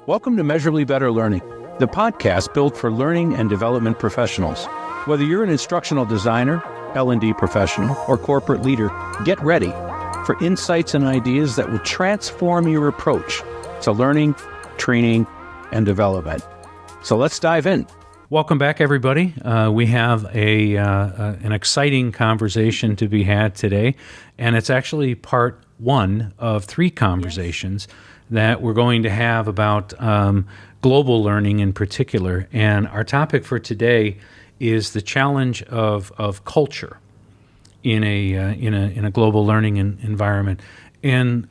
Welcome to Measurably Better Learning, the podcast built for learning and development professionals. Whether you're an instructional designer, L&D professional, or corporate leader, get ready for insights and ideas that will transform your approach to learning, training, and development. So let's dive in. Welcome back, everybody. We have an exciting conversation to be had today, and it's actually part one of three conversations that we're going to have about global learning in particular. And our topic for today is the challenge of culture in a global learning environment. And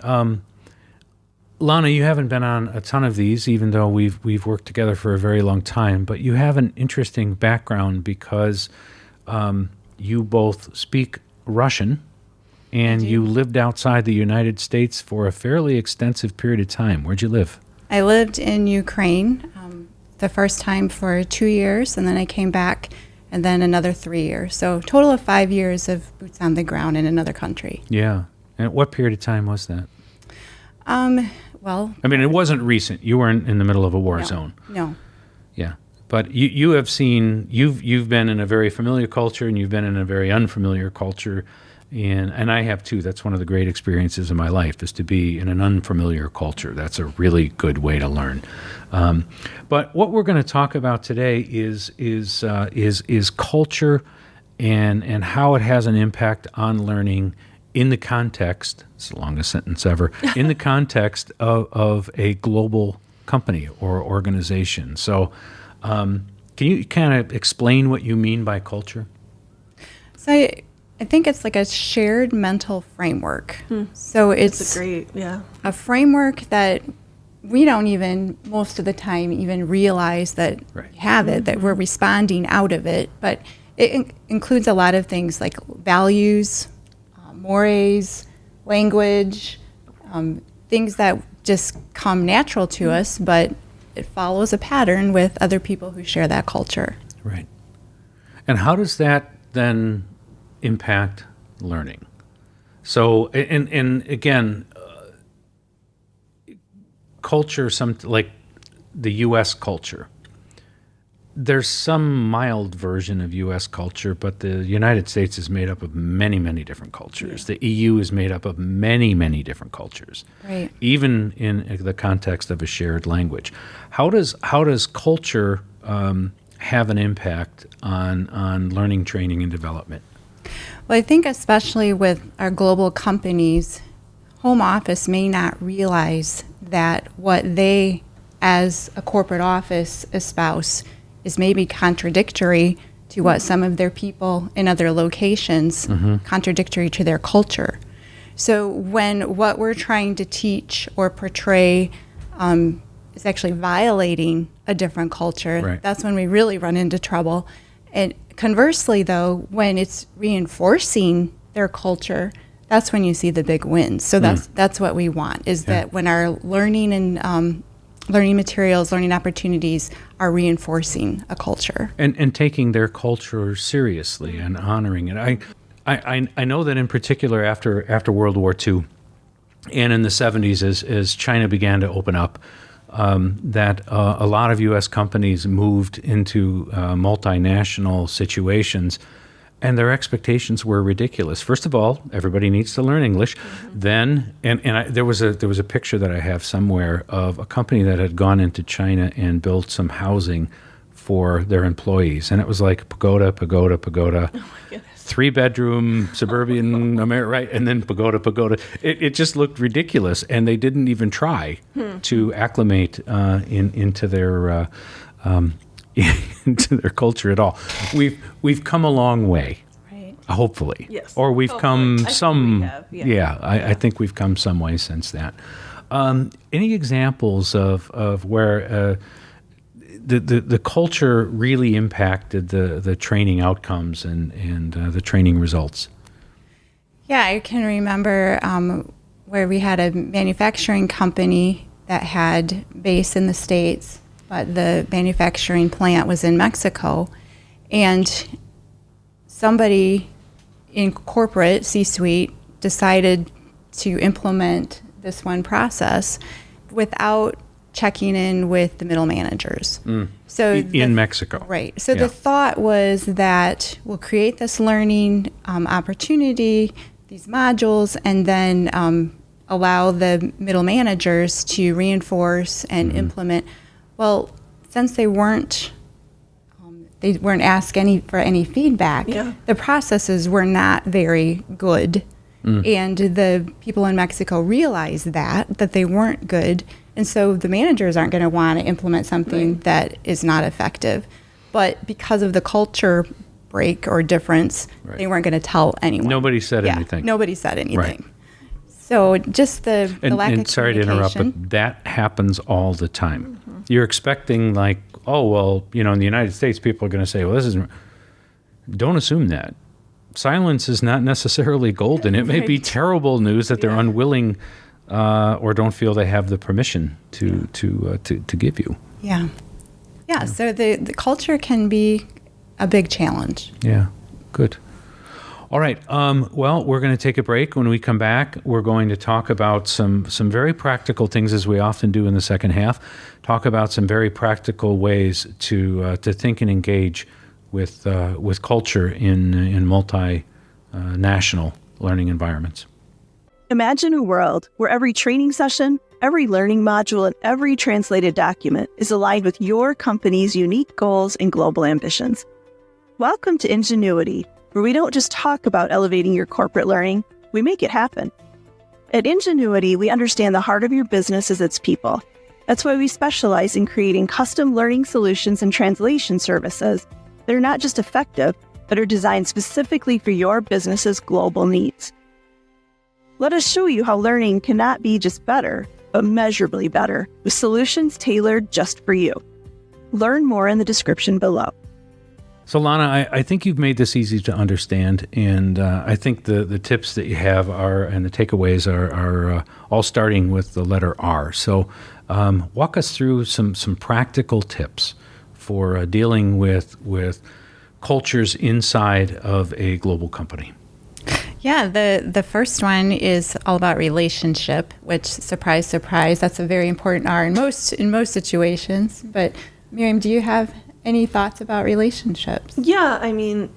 Lana, you haven't been on a ton of these, even though we've worked together for a very long time. But you have an interesting background because you both speak Russian. And you lived outside the United States for a fairly extensive period of time. Where'd you live? I lived in Ukraine the first time for 2 years, and then I came back, and then another 3 years. So total of 5 years of boots on the ground in another country. Yeah. And what period of time was that? Well, I mean, it wasn't recent. You weren't in the middle of a war zone. No. Yeah. But you have seen, you've been in a very familiar culture, and you've been in a very unfamiliar culture. And I have too. That's one of the great experiences of my life, is to be in an unfamiliar culture. That's a really good way to learn. But what we're going to talk about today is culture and how it has an impact on learning in the context. It's the longest sentence ever. In the context of a global company or organization. So, can you kind of explain what you mean by culture? So I think it's like a shared mental framework. So it's a framework that we don't even, most of the time, even realize that we have it, that we're responding out of it. But it includes a lot of things like values, mores, language, things that just come natural to us, but it follows a pattern with other people who share that culture. Right. And how does that then impact learning? So, and again, culture, like the U.S. culture, there's some mild version of U.S. culture, but the United States is made up of many, many different cultures. The EU is made up of many, many different cultures, even in the context of a shared language. How does culture have an impact on learning, training, and development? Well, I think especially with our global companies, home office may not realize that what they, as a corporate office, espouse is maybe contradictory to what some of their people in other locations, contradictory to their culture. So when what we're trying to teach or portray is actually violating a different culture, that's when we really run into trouble. And conversely, though, when it's reinforcing their culture, that's when you see the big wins. So that's what we want, is that when our learning and learning materials, learning opportunities are reinforcing a culture. And taking their culture seriously and honoring it. I know that in particular after World War II and in the 70s as China began to open up, that a lot of U.S. companies moved into multinational situations, and their expectations were ridiculous. First of all, everybody needs to learn English. Then, there was a picture that I have somewhere of a company that had gone into China and built some housing for their employees, and it was like pagoda, pagoda, pagoda. Oh my goodness. 3-bedroom suburban America, right? And then pagoda. It just looked ridiculous, and they didn't even try to acclimate into their into their culture at all. We've come a long way, hopefully. Yes. Or we've come some. I think we've come some way since that. Any examples of where the culture really impacted the training outcomes and the training results? Yeah, I can remember where we had a manufacturing company that had base in the States, but the manufacturing plant was in Mexico. And somebody in corporate C-suite decided to implement this one process without checking in with the middle managers. So In Mexico. Right. So the thought was that we'll create this learning opportunity, these modules, and then allow the middle managers to reinforce and implement. Well, since they weren't asked for any feedback, the processes were not very good. And the people in Mexico realized that they weren't good. And so the managers aren't going to want to implement something that is not effective. But because of the culture break or difference, they weren't going to tell anyone. Nobody said anything. Nobody said anything. Right. So just the lack of communication. Sorry to interrupt, but that happens all the time. You're expecting like, oh, well, in the United States, people are going to say, well, this isn't. Don't assume that. Silence is not necessarily golden. It may be terrible news that they're unwilling or don't feel they have the permission to give you. Yeah. So the culture can be a big challenge. Yeah, good. All right. Well, we're going to take a break. When we come back, we're going to talk about some very practical things, as we often do in the second half. Talk about some very practical ways to think and engage with culture in multinational learning environments. Imagine a world where every training session, every learning module, and every translated document is aligned with your company's unique goals and global ambitions. Welcome to Ingenuity, where we don't just talk about elevating your corporate learning, we make it happen. At Ingenuity, we understand the heart of your business is its people. That's why we specialize in creating custom learning solutions and translation services that are not just effective, but are designed specifically for your business's global needs. Let us show you how learning cannot be just better, but measurably better, with solutions tailored just for you. Learn more in the description below. So, Lana, I think you've made this easy to understand, and I think the tips that you have and the takeaways are all starting with the letter R. So walk us through some practical tips for dealing with cultures inside of a global company. Yeah, the first one is all about relationship, which, surprise, surprise, that's a very important R in most situations. But Miriam, do you have any thoughts about relationships? Yeah, I mean,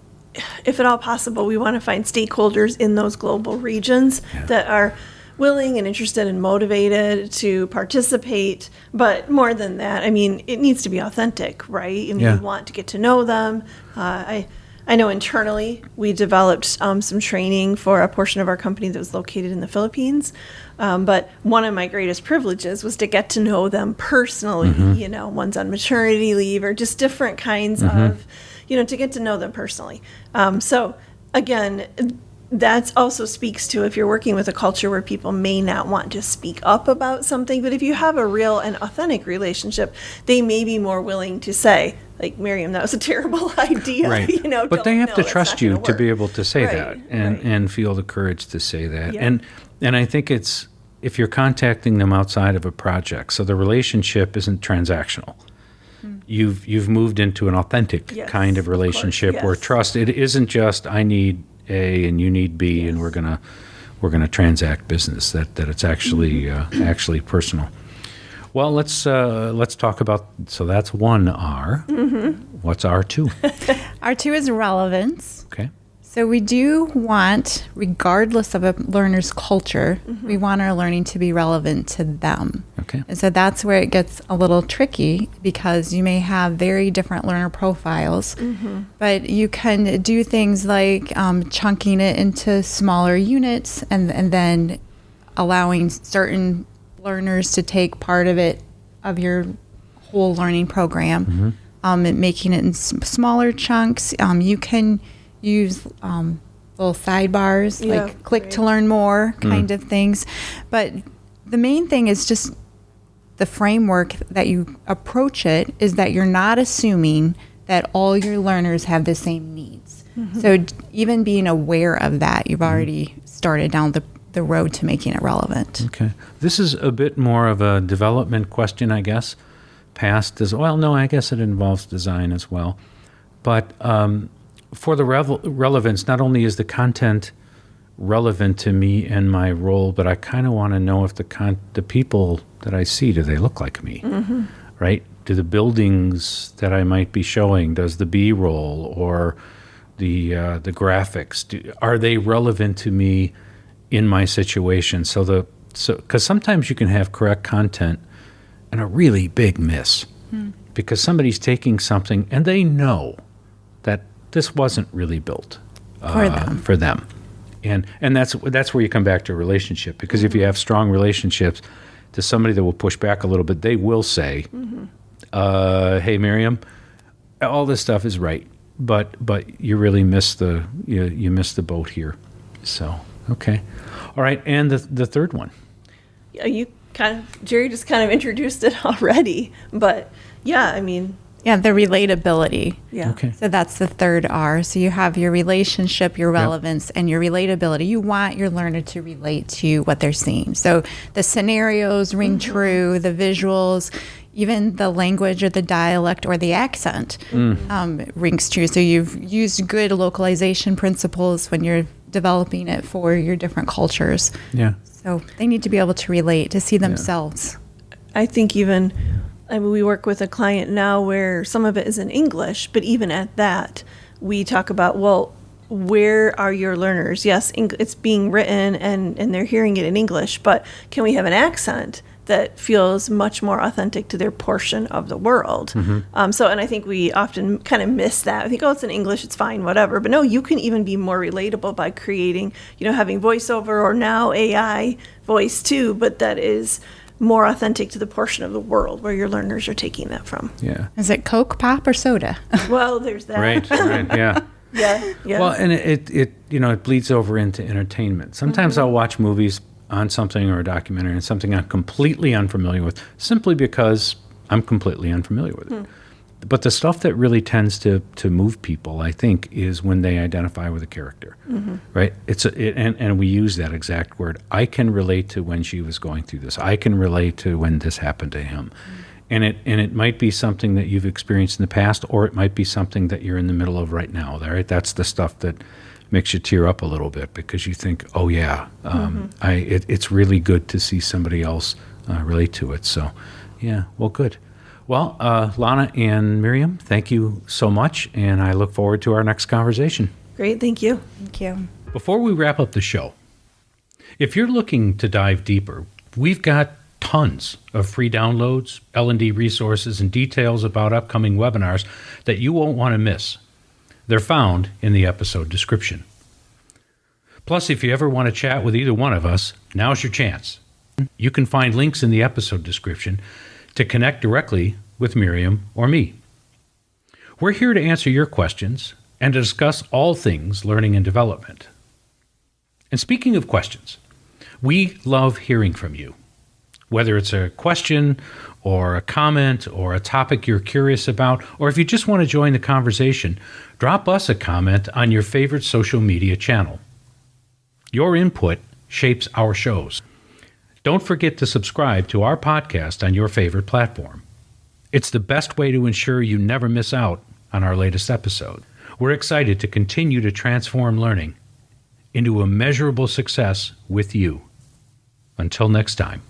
if at all possible, we want to find stakeholders in those global regions that are willing and interested and motivated to participate. But more than that, I mean, it needs to be authentic, right? I mean, you want to get to know them. I know internally we developed some training for a portion of our company that was located in the Philippines. But one of my greatest privileges was to get to know them personally. One's on maternity leave or just different kinds of, to get to know them personally. So again, that also speaks to if you're working with a culture where people may not want to speak up about something, but if you have a real and authentic relationship, they may be more willing to say, like, Miriam, that was a terrible idea. Right. But they have to trust you to be able to say that and feel the courage to say that. Yeah. And I think it's, if you're contacting them outside of a project, so the relationship isn't transactional. You've moved into an authentic kind of relationship where trust, it isn't just I need A and you need B and we're gonna transact business, that it's actually actually personal. Well, let's talk about, so that's one R. What's R2? R2 is relevance. Okay. So we do want, regardless of a learner's culture, we want our learning to be relevant to them. Okay. And so that's where it gets a little tricky, because you may have very different learner profiles, but you can do things like chunking it into smaller units and then allowing certain learners to take part of your whole learning program, and making it in smaller chunks. You can use little sidebars, like click to learn more kind of things. But the main thing is just the framework that you approach it is that you're not assuming that all your learners have the same needs. So even being aware of that, you've already started down the road to making it relevant. Okay. This is a bit more of a development question, I guess. Past as well. No, I guess it involves design as well. But for the relevance, not only is the content relevant to me and my role, but I kind of want to know if the people that I see, do they look like me, right? Do the buildings that I might be showing, does the B-roll or the graphics, are they relevant to me in my situation? So because sometimes you can have correct content and a really big miss because somebody's taking something and they know that this wasn't really built for them. And that's where you come back to a relationship, because if you have strong relationships, to somebody that will push back a little bit, they will say, hey, Miriam, all this stuff is right, but you really missed you missed the boat here. So, okay. All right, and the third one. Yeah, Jerry just kind of introduced it already, but yeah, I mean. Yeah, the relatability. Yeah. Okay. So that's the third R. So you have your relationship, your relevance, and your relatability. You want your learner to relate to what they're seeing. So the scenarios ring true, the visuals, even the language or the dialect or the accent rings true. So you've used good localization principles when you're developing it for your different cultures. Yeah. So they need to be able to relate, to see themselves. I think we work with a client now where some of it is in English, but even at that, we talk about, well, where are your learners? Yes, it's being written and they're hearing it in English, but can we have an accent that feels much more authentic to their portion of the world? And I think we often kind of miss that. I think, it's in English, it's fine, whatever. But no, you can even be more relatable by creating, having voiceover or now AI voice too, but that is more authentic to the portion of the world where your learners are taking that from. Yeah. Is it Coke, pop, or soda? Well, there's that. Right, yeah. Yeah. Well, and it bleeds over into entertainment. Sometimes I'll watch movies on something or a documentary on something I'm completely unfamiliar with, simply because I'm completely unfamiliar with it. But the stuff that really tends to move people, I think, is when they identify with a character, right? And we use that exact word. I can relate to when she was going through this. I can relate to when this happened to him. And it might be something that you've experienced in the past, or it might be something that you're in the middle of right now. Right? That's the stuff that makes you tear up a little bit, because you think, oh yeah, it's really good to see somebody else relate to it. So, yeah, well, good. Well, Lana and Miriam, thank you so much, and I look forward to our next conversation. Great, thank you. Thank you. Before we wrap up the show, if you're looking to dive deeper, we've got tons of free downloads, L&D resources, and details about upcoming webinars that you won't want to miss. They're found in the episode description. Plus, if you ever want to chat with either one of us, now's your chance. You can find links in the episode description to connect directly with Miriam or me. We're here to answer your questions and to discuss all things learning and development. And speaking of questions, we love hearing from you. Whether it's a question or a comment or a topic you're curious about, or if you just want to join the conversation, drop us a comment on your favorite social media channel. Your input shapes our shows. Don't forget to subscribe to our podcast on your favorite platform. It's the best way to ensure you never miss out on our latest episode. We're excited to continue to transform learning into a measurable success with you. Until next time.